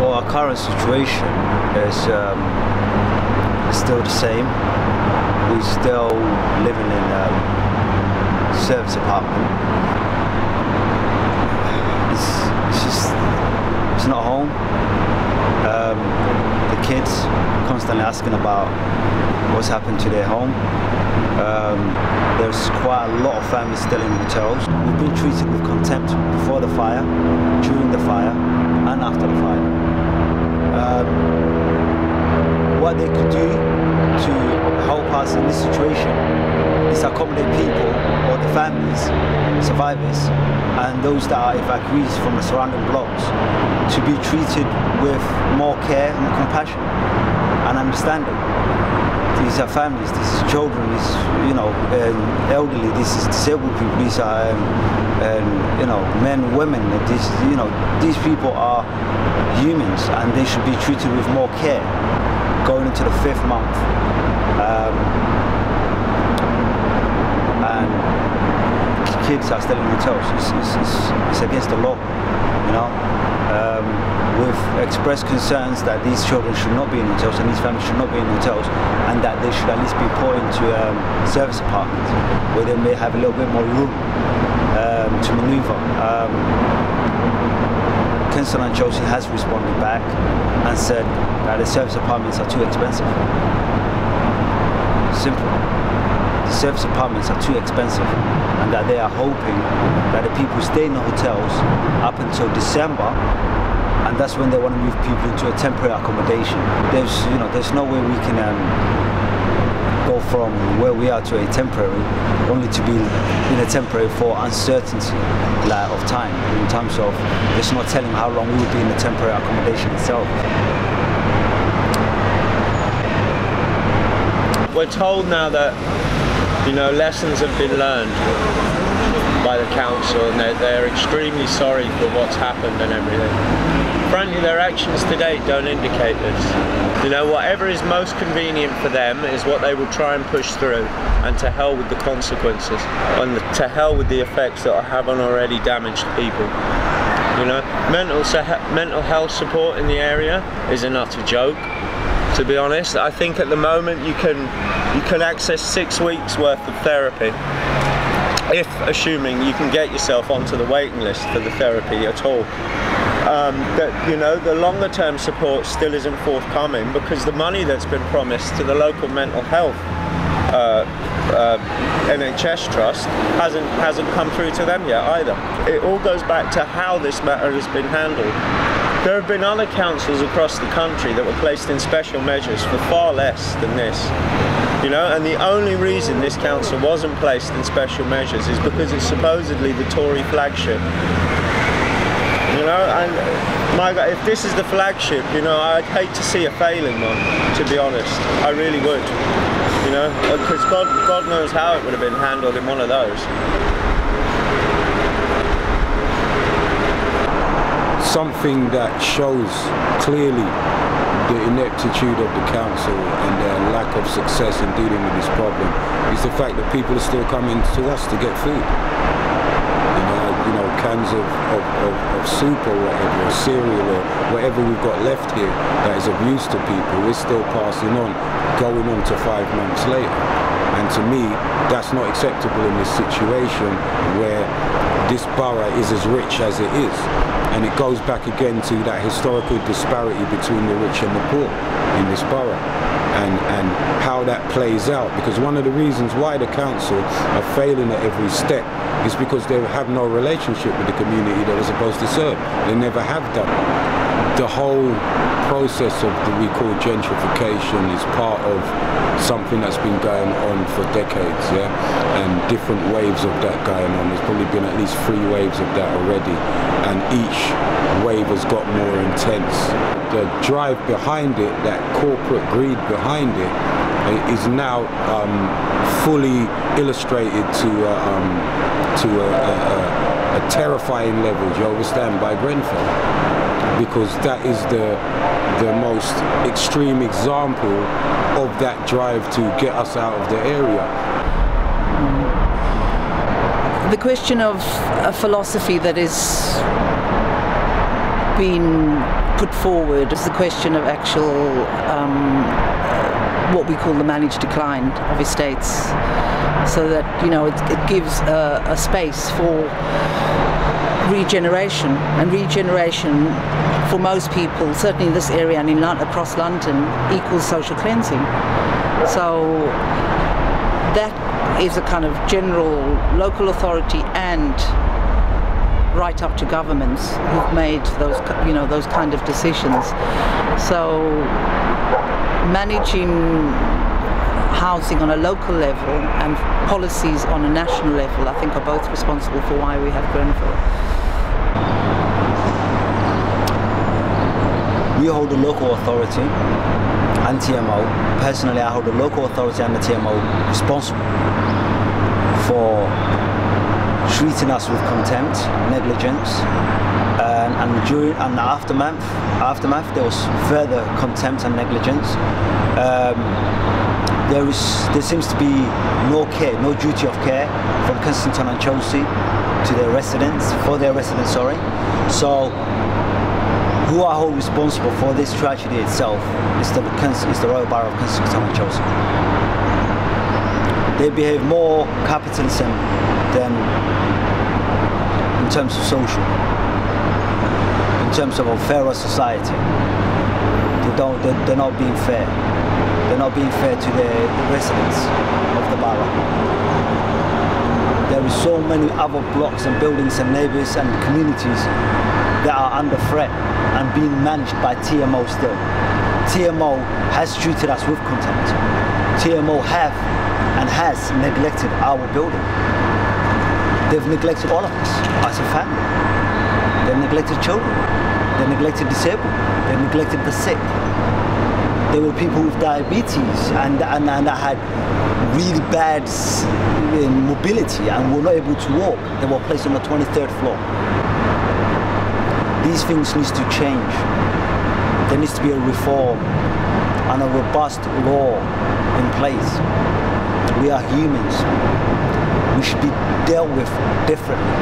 Well, our current situation is still the same. We're still living in a service apartment. It's not home. The kids constantly asking about what's happened to their home. There's quite a lot of families still in hotels. We've been treated with contempt before the fire, during the fire, and after the fire. What they could do to help us in this situation is accommodate people or the families, survivors, and those that are evacuees from the surrounding blocks to be treated with more care and compassion and understanding. These are families, these are children, these elderly, these is disabled people, these are men, women. These people are humans and they should be treated with more care. Going into the 5th month, and kids are still in hotels. It's against the law, We've expressed concerns that these children should not be in hotels and these families should not be in hotels, and that they should at least be put into service apartments where they may have a little bit more room to maneuver. Councillor Chelsea has responded back and said that the service apartments are too expensive. Simple. The service apartments are too expensive, and that they are hoping that the people stay in the hotels up until December, and that's when they want to move people into a temporary accommodation. There's no way we can go from where we are to a temporary, only to be in a temporary for uncertainty of time, in terms of there's not telling how long we will be in the temporary accommodation itself. We're told now that lessons have been learned by the council, and they're extremely sorry for what's happened and everything. Frankly, their actions to date don't indicate this. Whatever is most convenient for them is what they will try and push through, and to hell with the consequences, and to hell with the effects that have on already damaged people. Mental health support in the area is an utter joke, to be honest. I think at the moment you can access 6 weeks worth of therapy, if assuming you can get yourself onto the waiting list for the therapy at all. The longer term support still isn't forthcoming, because the money that's been promised to the local mental health NHS trust hasn't come through to them yet either. It all goes back to how this matter has been handled. There have been other councils across the country that were placed in special measures for far less than this. And the only reason this council wasn't placed in special measures is because it's supposedly the Tory flagship. And my God, if this is the flagship, I'd hate to see a failing one, to be honest. I really would. Because God knows how it would have been handled in one of those. Something that shows clearly the ineptitude of the council and their lack of success in dealing with this problem is the fact that people are still coming to us to get food. Cans of soup or whatever, or cereal or whatever we've got left here that is of use to people, we're still passing on, going on to 5 months later. And to me, that's not acceptable in this situation where this borough is as rich as it is. And it goes back again to that historical disparity between the rich and the poor in this borough, and how that plays out. Because one of the reasons why the council are failing at every step is because they have no relationship with the community that they're supposed to serve. They never have done. The whole process of what we call gentrification is part of something that's been going on for decades, and different waves of that going on. There's probably been at least 3 waves of that already, and each wave has got more intense. The drive behind it, that corporate greed behind it, is now fully illustrated to a terrifying level, do you understand, by Grenfell, because that is the most extreme example of that drive to get us out of the area. The question of a philosophy that is being put forward is the question of actual what we call the managed decline of estates, so that it gives a space for regeneration, and regeneration for most people, certainly in this area and across London, equals social cleansing. So that is a kind of general local authority and right up to governments who've made those kind of decisions. So managing housing on a local level and policies on a national level, I think, are both responsible for why we have Grenfell. We hold the local authority and TMO. Personally, I hold the local authority and the TMO responsible for treating us with contempt, negligence, and during and the aftermath there was further contempt and negligence. There seems to be no care, no duty of care from Kensington and Chelsea to their residents, sorry. So who I hold responsible for this tragedy itself is the Royal Borough of Kensington and Chelsea. They behave more capitalism than in terms of social, in terms of a fairer society. They're not being fair. They're not being fair to the residents of the borough. There are so many other blocks and buildings and neighbours and communities that are under threat and being managed by TMO still. TMO has treated us with contempt. TMO have and has neglected our building. They've neglected all of us as a family. They've neglected children. They neglected disabled. They neglected the sick. There were people with diabetes and that had really bad mobility and were not able to walk. They were placed on the 23rd floor. These things need to change. There needs to be a reform and a robust law in place. We are humans. We should be dealt with differently.